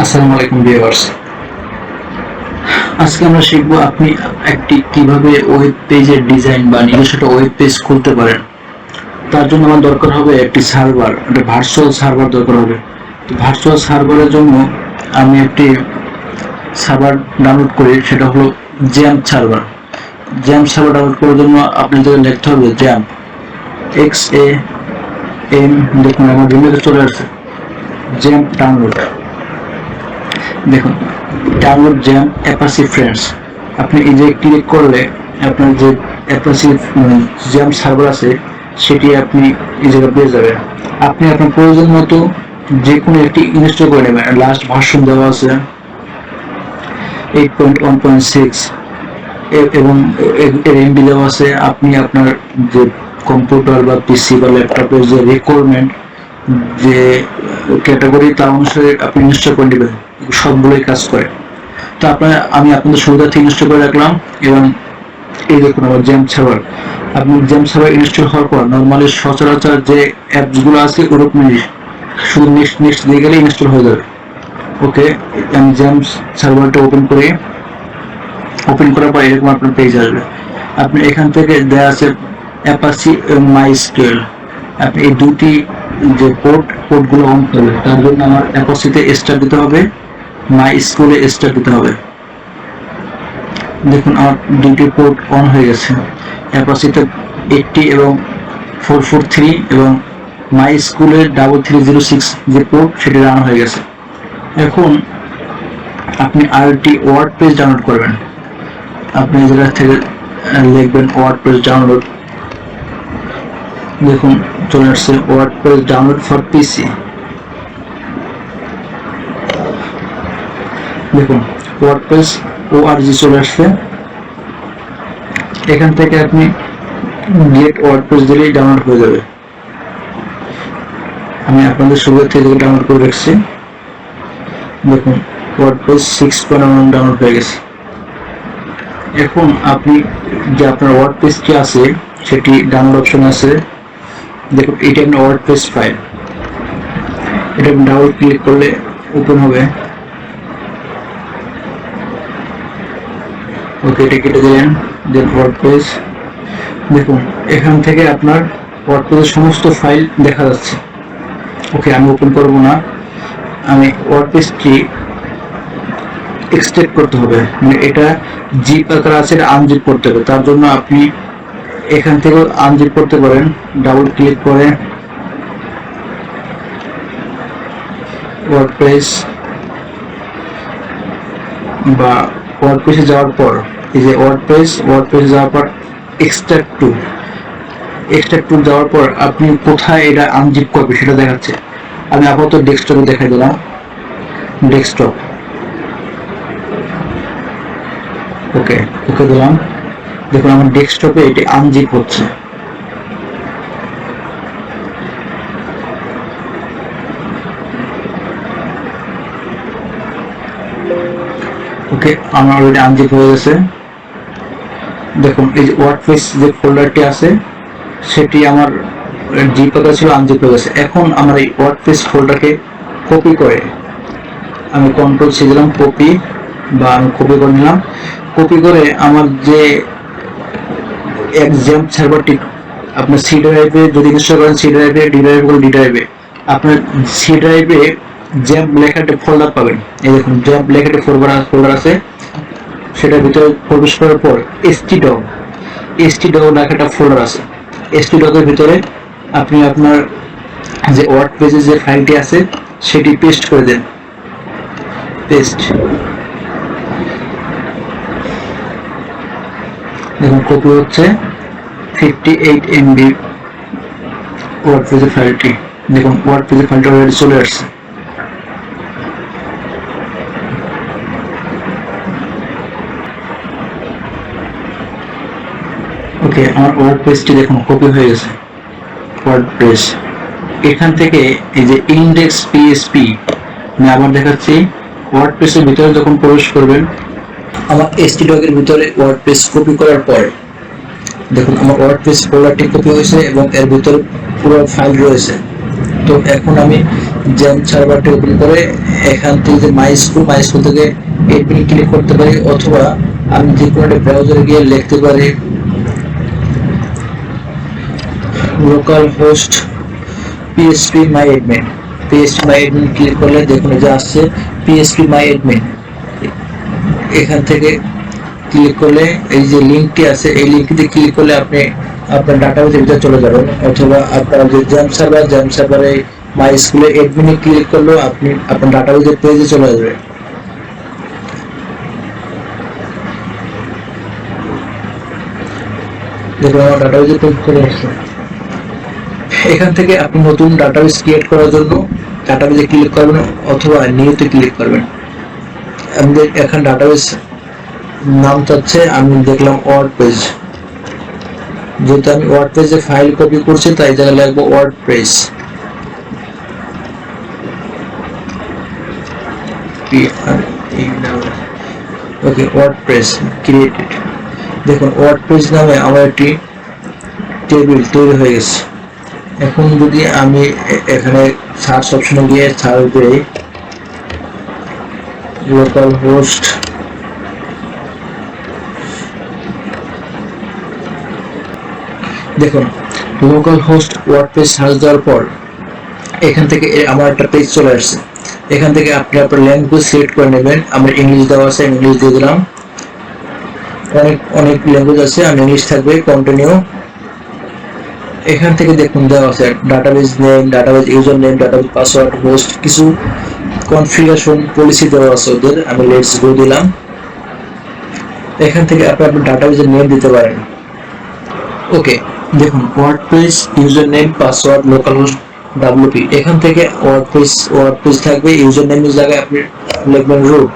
আসসালামু আলাইকুম ভিউয়ার্স। আজকে আমরা শিখব আপনি একটি কিভাবে ওয়েব পেজের ডিজাইন বা নিজস্ব একটা ওয়েব পেজ খুলতে পারেন। তার জন্য আমার দরকার হবে একটি সার্ভার, একটা ভার্চুয়াল সার্ভার দরকার হবে। তো ভার্চুয়াল সার্ভারের জন্য আমি একটি সার্ভার ডাউনলোড করি, সেটা হলো XAMPP server. XAMPP server download করার জন্য আপনাদের লিখতে হবে জ্যাম্প, XAM। দেখুন আমার ভিডিওতে চলে আসছে জ্যাম্প ডাউনলোড। দেখুন ডাউনলোড জ্যাম্প অ্যাপাচি ফ্রেন্ডস। আপনি এই যে ক্লিক করলে আপনার যে অ্যাপাচি জ্যাম্প সার্ভার আছে সেটি আপনি এই জায়গায় পেয়ে যাবেন। আপনি আপনার প্রয়োজন মতো যে কোনো একটি ইনস্টল করে নেবেন। লাস্ট ভার্সন দেওয়া আছে 8.1.6 এবং এর এমবি দেওয়া আছে। আপনি আপনার যে কম্পিউটার বা পিসি বা ল্যাপটপের যে রিকোয়ারমেন্ট, যে ক্যাটাগরি, তার অনুসারে আপনি ইনস্টল করে নেবেন, সবগুলোই কাজ করে। তো আমি আপনাদের সুবিধার্থে ইনস্টল করে রাখলাম। এবং এই দেখুন আমার জ্যাম্প সার্ভার। আপনি জ্যাম্প সার্ভার ইনস্টল হওয়ার পর নর্মালি সচরাচর যে অ্যাপসগুলো আছে ওরকমই শুধু নেক্সট নেক্সট দিয়ে গেলে ইনস্টল হয়ে যাবে। ওকে, আমি জ্যাম্প সার্ভারটা ওপেন করার পর এরকম আপনার পেজ আসবে। আপনি এখান থেকে দেওয়া আছে অ্যাপাচি এবং মাইস্কুয়েল। আপনি এই দুটি যে পোর্টগুলো অন করবে, তার জন্য আমার অ্যাপাচিতে স্টার দিতে হবে, মাইস্কুয়েলে স্টার দিতে হবে। দেখুন আমার দুটি পোর্ট অন হয়ে গেছে, অ্যাপাচিতে 80 এবং 443 এবং মাইস্কুয়েলের 3306 যে পোর্ট সেটি রান হয়ে গেছে। এখন আপনি আরেকটি ওয়ার্ড পেজ ডাউনলোড করবেন। আপনি এই জায়গা থেকে লিখবেন ওয়ার্ড পেজ ডাউনলোড। দেখুন চলে আসছে word page download for PC. দেখুন ওয়ার্ড পেজ ORG চলে আসছে। এখান থেকে আপনি গেট ওয়ার্ড পেজ দিলেই ডাউনলোড হয়ে যাবে। আমি আপনাদের সুবিধার্থে থেকে ডাউনলোড করে রাখছি। দেখুন ওয়ার্ড পেজ 6.1 ডাউনলোড হয়ে গেছে। এখন আপনি যে আপনার ওয়ার্ড পেজটি আছে সেটি ডাউনলোড অপশন আছে। দেখুন এটা আপনার ওয়ার্ড পেজ ফাইল, এটা আপনি ডাবল ক্লিক করলে ওপেন হবে। ওকে, এটা কেটে দিলেন। দেন ওয়ার্ড পেজ। দেখুন এখান থেকে আপনার ওয়ার্ড পেজের সমস্ত ফাইল দেখা যাচ্ছে। ওকে, আমি ওপেন করব না, আমি ওয়ার্ড পেজটি এক্সট্রাক্ট করতে হবে, মানে এটা জিপ আকার আছে, এটা আনজিপ করতে হবে। তার জন্য আপনি এখান থেকে আনজিপ করতে পারেন, ডাবল ক্লিক করে ওয়ার্ডপ্রেস বা ওয়ার্ডপ্রেসে যাওয়ার পর এই যে ওয়ার্ডপ্রেসে যাওয়ার পর এক্সট্রাক্ট টু যাওয়ার পর আপনি কোথায় এটা আনজিপ করবে সেটা দেখাচ্ছে। আমি আপাতত ডেস্কটপে দেখাই দিলাম, ডেস্কটপ। ওকে দিলাম। দেখুন আমার ডেস্কটপে এটি আনজিপ হচ্ছে। ওকে, আমার অলরেডি আনজিপ হয়ে গেছে। দেখুন এই যে ওয়ার্ডপ্রেস যে ফোল্ডারটি আছে সেটি আমার জিপ আকার ছিল, আনজিপ হয়ে গেছে। এখন আমার এই ওয়ার্ডপ্রেস ফোল্ডারকে কপি করে আমি কন্ট্রোল সি দিলাম, কপি, বা আমি কপি করে নিলাম। কপি করে আমার যে জ্যাম্প সার্ভারটি আপনার সি ড্রাইভে যদি ইনস্টল করেন, সি ড্রাইভে, ডি ড্রাইভে করে ডি ড্রাইভে, আপনার সি ড্রাইভে জ্যাম্প লেখা একটা ফোল্ডার পাবেন। এই দেখুন জ্যাম্প লেখা একটা ফোল্ডার আছে। সেটার ভিতরে প্রবেশ করার পর এসটিডক লেখা একটা ফোল্ডার আছে। এসটিডকের ভিতরে আপনি আপনার যে ওয়ার্ড পেজে যে ফাইলটি আছে সেটি পেস্ট করে দেন। পেস্ট। দেখুন কপি হচ্ছে 58 MB ওয়ার্ড পেজের ফাইলটি। দেখুন ওয়ার্ড পেজের ফাইলটা অলরেডি চলে আসছে। ওকে, আমার ওয়ার্ড পেজটি দেখুন কপি হয়ে গেছে। ওয়ার্ড পেজ এখান থেকে এই যে ইন্ডেক্স পিএসপি আমি আবার দেখাচ্ছি। ওয়ার্ড পেজের ভিতরে যখন প্রবেশ করবেন, আমার এসটিডকের ভিতরে ওয়ার্ড পেজ কপি করার পর দেখুন আমার ওয়ার্ড পেজ ফোল্ডারটি কপি হয়েছে এবং এর ভিতরে পুরো ফাইল রয়েছে। তো এখন আমি জেম সার্ভারটি ওপেন করে এখান থেকে যে মাই স্কুল থেকে এডমিন ক্লিক করতে পারি, অথবা আমি যে কোনো একটা ব্রাউজারে গিয়ে লিখতে পারি লোকাল হোস্ট পিএসপি মাই এডমিন। পিএসপি মাই এডমিন ক্লিক করলে দেখুন যে আসছে পিএসপি মাই এডমিন। এখান থেকে ক্লিক করলে এই যে লিঙ্কটি আছে এই লিঙ্কটিতে ক্লিক করলে আপনি আপনার ডাটাবেসের ভিতরে চলে যাবেন, অথবা আপনার যে জেম সার্ভারে মাই স্কুলে এডমিনে ক্লিক করলেও আপনি আপনার ডাটাবেসের পেজে চলে যাবেন। দেখুন আমার ডাটাবেসের পেজ চলে আসছে। এখান থেকে আপনি নতুন ডাটাবেস ক্রিয়েট করার জন্য ডাটাবেসে ক্লিক করবেন অথবা নিউতে ক্লিক করবেন। আমাদের এখন ডাটাবেস নাম চাচ্ছে, আমি দেখলাম ওয়ার্ড পেজ, যেহেতু আমি ওয়ার্ড পেজে ফাইল কপি করছি তাই জায়গায় লিখবো ওয়ার্ড পেজ। ওকে, ওয়ার্ড পেজ ক্রিয়েটেড। দেখুন ওয়ার্ড পেজ নামে আমার একটি টেবিল তৈরি হয়ে গেছে। এখন যদি আমি এখানে সার্চ অপশনে গিয়ে সার্চ দিই লোকাল হোস্ট দেখুন লোকাল হোস্ট ওয়ার্ডপ্রেস সার্চ দেওয়ার পর এখান থেকে আমার একটা পেজ চলে আসছে। এখান থেকে আপনি আপনার ল্যাঙ্গুয়েজ সিলেক্ট করে নেবেন। আমার ইংলিশ দেওয়া আছে, আমি ইংলিশ দিয়ে দিলাম। অনেক ল্যাঙ্গুয়েজ আছে, আমি ইংলিশ থাকবে, কন্টিনিউ। এখান থেকে দেখুন দেওয়া আছে database name, database user name, database password, host, কিছু কনফিগারেশন পলিসি দেওয়া আছে ওদের। আমি লেটস গো দিলাম। এখান থেকে আপনি আপনার ডাটাবেসের নেম দিতে পারেন। ওকে, দেখুন WordPress user name, password, local host, WP. এখান থেকে ওয়ার্ডপ্রেস থাকবে। ইউজার নেমের জায়গায় আপনি লিখবেন রুট,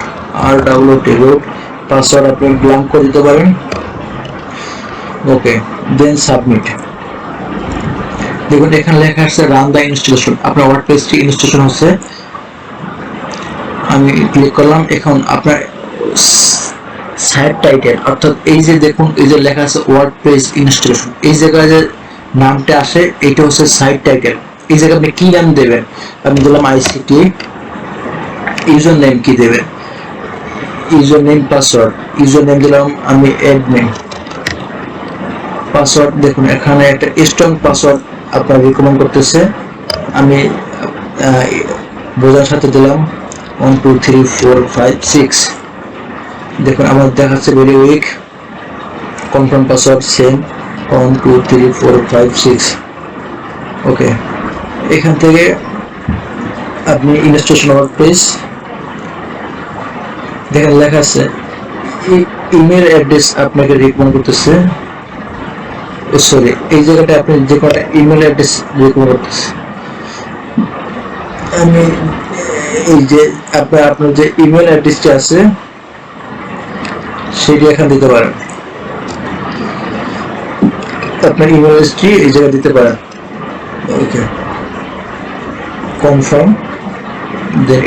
আর ডাব্লিউটি রুট। পাসওয়ার্ড আপনি ব্ল্যাঙ্ক করে দিতে পারেন। ওকে, দেন সাবমিট। দেখুন এখানে লেখা আছে রান দ্য ইনস্টলেশন। আপনার ওয়ার্ডপ্রেসটি ইনস্টলেশন হচ্ছে। আমি ক্লিক করলাম। এখন আপনার সাইট টাইটেল, অর্থাৎ এই যে দেখুন এই যে লেখা আছে ওয়ার্ডপ্রেস ইনস্টলেশন, এই জায়গায় যে নামটা আসে এটা হচ্ছে সাইট টাইটেল। এই জায়গায় আপনি কি নাম দেবেন? আমি দিলাম আইসিটি। ইউজার নেম কি দেবেন? User name, password. User name দিলাম আমি অ্যাডমিন। পাসওয়ার্ড দেখুন এখানে একটা স্ট্রং পাসওয়ার্ড আপনার রিকমেন্ড করতেছে। আমি বোঝার সাথে দিলাম 1 2 3 4 5 6। দেখুন আমার দেখাচ্ছে very weak. Confirm password same 1 2 3 4 5 6। ওকে, এখান থেকে আপনি ইনস্টলেশন ওয়ার্ডপ্রেস দেখেন লেখা আছে ইমেল অ্যাড্রেস আপনাকে রিকমেন্ড করতেছে। সরি, এই জায়গাটা আপনি যে কোনো ইমেল অ্যাড্রেস রিকমেন্ড করতেছে। আমি এই যে আপনার যে ইমেল অ্যাড্রেসটি আছে সেটি এখানে দিতে পারেন। আপনার ইমেল অ্যাড্রেসটি এই জায়গায় দিতে পারেন। ওকে, কনফার্ম, দেন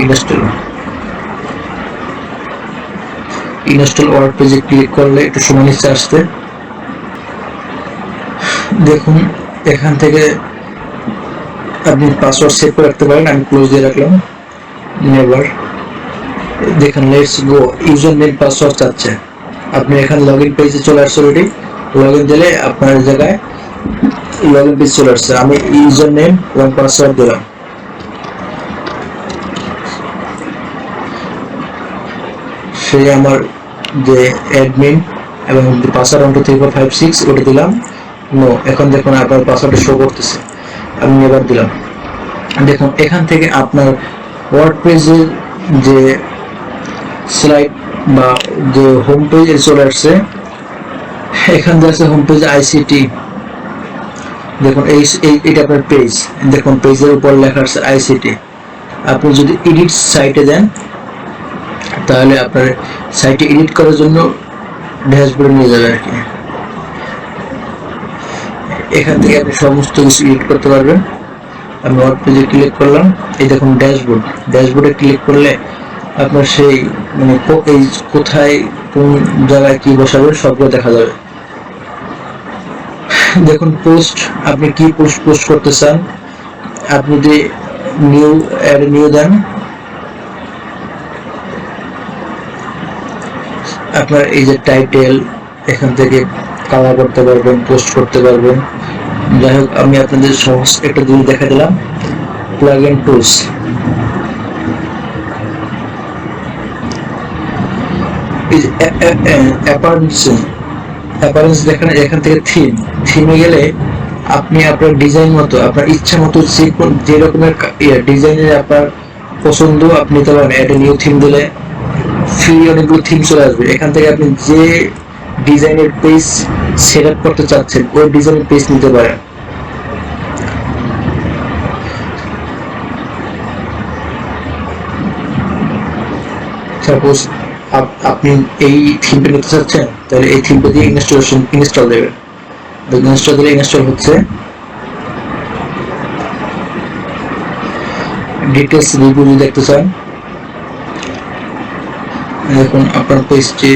ইনস্টল ওয়ার্ডপ্রেসে ক্লিক করলে একটু সময় নিচ্ছে আসতে। দেখুন এখান থেকে আপনি পাসওয়ার্ড সেভ করে রাখতে পারেন। আমি ক্লোজ দিয়ে রাখলাম, নেভার। দেখুন let's go, user name password চাচ্ছে। আপনি এখানে লগইন পেজে চলে আসছে অলরেডি। লগইন দিলে আপনার জায়গায় লগইন পেজ চলে আসছে। আমি ইউজার নেম এবং পাসওয়ার্ড দিলাম। সে আমার যে অ্যাডমিন এবং পাসওয়ার্ড 1 2 3 4 5 6 ওটা দিলাম। নো, এখন দেখুন আপনার পাসওয়ার্ডটা শো করতেছে। আমি নেভার দিলাম। দেখুন এখান থেকে আপনার ওয়ার্ডপ্রেসের যে স্লাইড বা যে হোম পেজ চলে আসছে। এখান থেকে আছে হোম পেজ আইসিটি। দেখুন এইটা আপনার পেজ। দেখুন পেজের উপর লেখা আছে আইসিটি। আপনি যদি এডিট সাইটে দেন তাহলে আপনার সাইটে এডিট করার জন্য ড্যাশবোর্ডে নিয়ে যাবে আর কি। এখান থেকে আপনি সমস্ত কিছু এডিট করতে পারবেন। আমি ওয়ার্ডপ্রেসে ক্লিক করলাম। এই দেখুন ড্যাশবোর্ডে ক্লিক করলে আপনার সেই মানে এই কোথায় কোন জায়গায় কি বসাবেন সবগুলো দেখা যাবে। দেখুন পোস্ট, আপনি কি পোস্ট করতে চান। আপনি যদি নিউ অ্যাড নিউ দেন, আপনার এই যে টাইটেল এখান থেকে কালার করতে পারবেন, পোস্ট করতে পারবেন। যাই হোক আমি আপনাদের সহজ একটা জিনিস দেখা দিলাম, প্লাগ ইন টুলস। অ্যাপারেন্স দেখেন, এখান থেকে থিমে গেলে আপনি আপনার ডিজাইন মতো, আপনার ইচ্ছা মতো যে রকমের ডিজাইনের আপনার পছন্দ আপনি নিতে পারেন। একটা নিউ থিম দিলে ফ্রি অনেকগুলো থিম চলে আসবে, এখান থেকে আপনি যে ডিজাইনের পেজ সেট আপ করতে চাচ্ছেন ওই ডিজাইনের পেজ নিতে পারেন। সাপোজ আপনি এই থিমটা নিতে চাচ্ছেন, তাহলে এই থিমটা দিয়ে ইনস্টল দেবেন। ইনস্টল দিলে ইনস্টল হচ্ছে। ডিটেলস রিভিউ যদি দেখতে চান, দেখুন আপনার পেজটি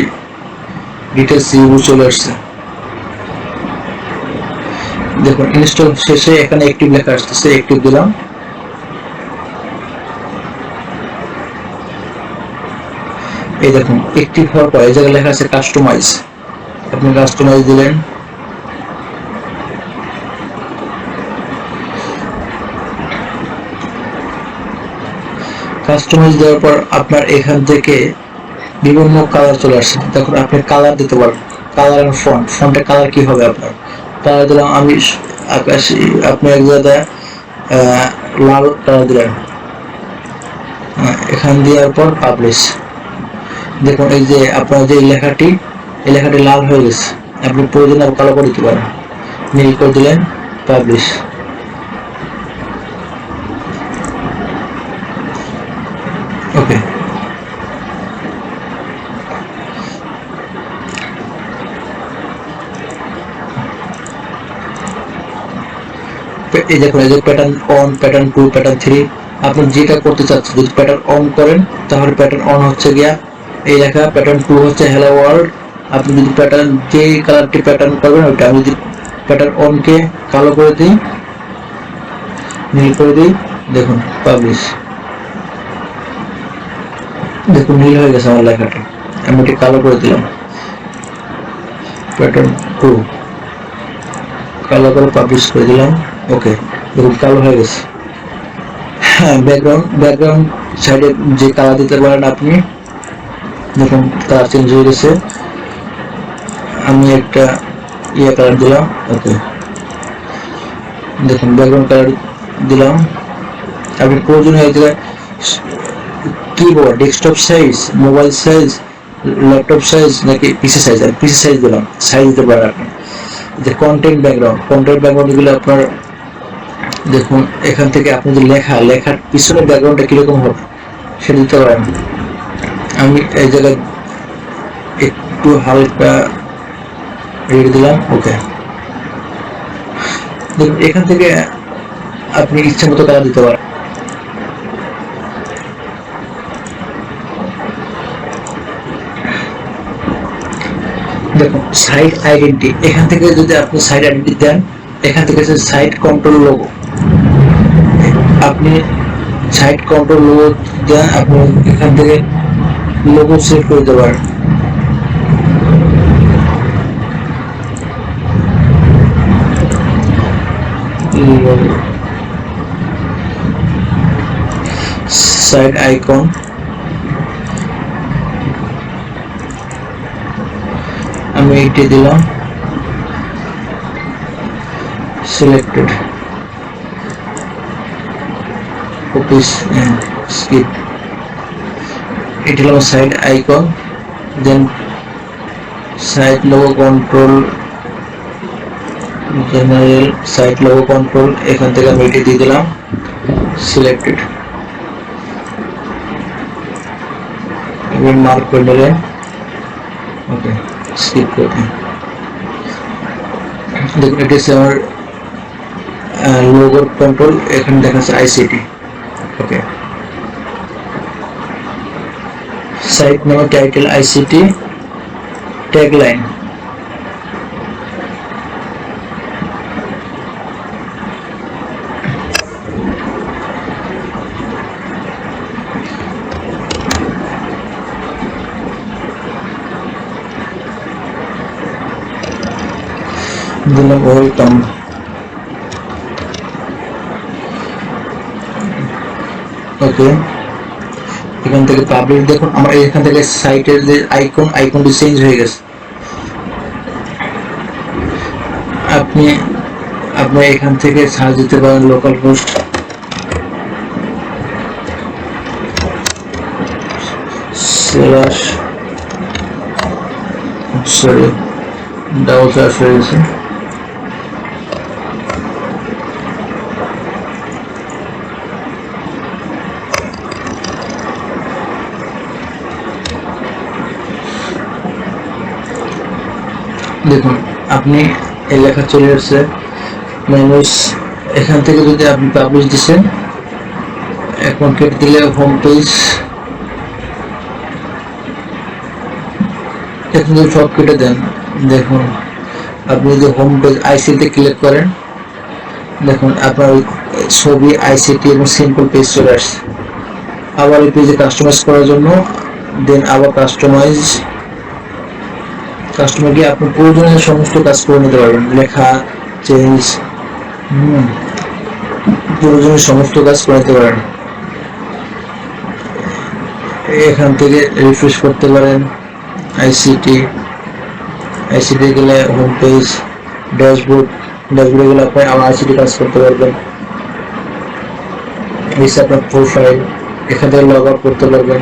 ডিটেলস রিভিউ চলে আসছে। দেখুন ইনস্টল শেষে এখানে অ্যাক্টিভ লেখা আসতেছে, অ্যাক্টিভ দিলাম। এই দেখুন অ্যাক্টিভ হওয়ার পর এই জায়গায় লেখা আছে কাস্টমাইজ, আপনি কাস্টমাইজ দিলেন। কাস্টমাইজ দেওয়ার পর আপনার এখান থেকে বিভিন্ন কালার চলে আসছে। দেখুন আপনি কালার দিতে পারেন, কালার এন্ড ফন্টের কালার কি হবে আপনার। কালার দিলাম আমি আকাশি, আপনি এক জায়গায় লাল কালার দিলেন। এখান দেওয়ার পর পাবলিশ। দেখুন এই যে আপনার যে লেখাটি, এই লেখাটি লাল হয়ে গেছে, আপনি প্রয়োজনে কালো করে দিতে পারেন। নীল করে দিলেন, পাবলিশ। ওকে, এই দেখুন এই যে প্যাটার্ন 1, প্যাটার্ন 2, প্যাটার্ন 3, আপনি যেটা করতে চাচ্ছেন। যদি প্যাটার্ন অন করেন তাহলে প্যাটার্ন অন হচ্ছে গিয়া এই লেখা, প্যাটার্ন 2 হচ্ছে হ্যালো ওয়ার্ল্ড। আপনি যদি প্যাটার্ন যে কালারটি প্যাটার্ন করবেন ওইটা, আমি যদি প্যাটার্ন অন কে কালো করে দিই, নীল করে দিই, দেখুন পাবলিশ। দেখুন নীল হয়ে গেছে আমার লেখাটা, আমি এটি কালো করে দিলাম। প্যাটার্ন 2 কালো করে পাবলিশ করে দিলাম। ওকে, দেখুন কালো হয়ে গেছে। হ্যাঁ, ব্যাকগ্রাউন্ড সাইডে যে কালার দিতে পারেন আপনি, দেখুন কালার চেঞ্জ হয়ে গেছে। আমি একটা কালার দিলাম। ওকে, দেখুন ব্যাকগ্রাউন্ড কালার দিলাম। আপনি প্রয়োজনীয় এই জায়গায় keyboard, desktop size, mobile size, laptop size নাকি পিসি সাইজ, আর পিসি সাইজ দিলাম, সাইজ দিতে পারেন আপনি। যে কন্টেন্ট ব্যাকগ্রাউন্ড গুলো আপনার, দেখুন এখান থেকে আপনি যে লেখার পিছনের ব্যাকগ্রাউন্ডটা কিরকম হবে সেটা দিতে পারেন। আমি এই জায়গায় একটু হালকা রেড দিলাম। ওকে, এখান থেকে আপনি ইচ্ছা মতো কালার দিতে পারেন। দেখুন সাইট আইডেন্টি, এখান থেকে যদি আপনি সাইট আইডেন্টি দেন, এখান থেকে সাইট কন্ট্রোল লোগো, আপনি সাইট কন্ট্রোল লোগো দেন, আপনি এখান থেকে লোগো সেট করে দিতে পারেন। সাইট আইকন, আমি এটি দিলাম, সিলেক্টেড, কপি স্কিপ। এটি হলো site icon. Then site logo control, general site logo control, এখান থেকে আমি এটি দিয়ে দিলাম, সিলেক্টেড। মার্ক করে নিলেন। ওকে, স্কিপ করে দিন। দেখুন এটি হচ্ছে আমার লোগো কন্ট্রোল, এখানে দেখাচ্ছে আইসিটি। ওকে, সাইট নাম টাইটেল আইসিটি, ট্যাগলাইন, দিলাম ওয়েলকাম। ওকে, এখান থেকে পাবলিক দেখুন আমার এখান থেকে সাইটের যে আইকনটি চেঞ্জ হয়ে গেছে। আপনি এখান থেকে সার্চ দিতে পারেন local host slash, sorry double search হয়ে গেছে। দেখুন আপনি এই লেখা চলে আসছে ম্যানুস। এখান থেকে যদি আপনি পাবলিশ দিচ্ছেন, অ্যাকাউন্ট কেটে দিলে হোম পেজ, এখন যদি সব কেটে দেন, দেখুন আপনি যদি হোম পেজ আইসিটি ক্লিক করেন, দেখুন আপনার ছবি, আইসিটি এবং সিম্পল পেজ চলে আসছে। আবার এই পেজে কাস্টমাইজ করার জন্য দেন আবার কাস্টমার গিয়ে আপনি প্রয়োজনীয় সমস্ত কাজ করে নিতে পারবেন, লেখা চেঞ্জ, প্রয়োজনীয় সমস্ত কাজ করে নিতে পারেন। এখান থেকে রিফ্রেশ করতে পারেন। আইসিটি গেলে হোম পেজ, ড্যাশবোর্ডে গেলে আপনি আবার আইসিটি কাজ করতে পারবেন। এই আপনার প্রোফাইল, এখান থেকে লগ আউট করতে পারবেন।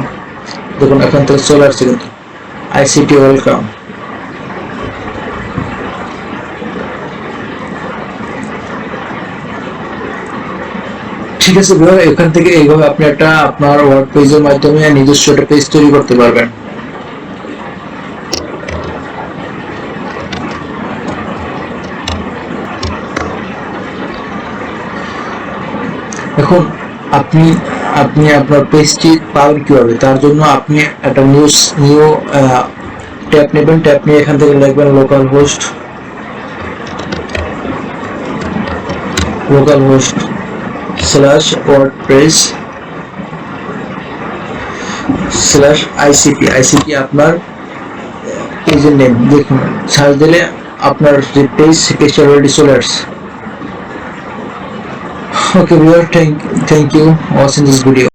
দেখুন এখান থেকে চলে আসছে কিন্তু আইসিটি ওয়েলকাম। ঠিক আছে, এখান থেকে এইভাবে আপনি আপনার ওয়ার্ড পেজের মাধ্যমে নিজস্ব একটা পেজ তৈরি করতে পারবেন। এখন আপনি আপনার পেজটি পাবেন কিভাবে, তার জন্য আপনি একটা নিউ ট্যাব নেবেন। ট্যাব নিয়ে এখান থেকে লিখবেন local host slash WordPress slash ICT আপনার পেজের নেম। দেখুন সার্চ দিলে আপনার যে পেজটা অলরেডি চলে আসছে। Okay, viewer, thank you watching this video.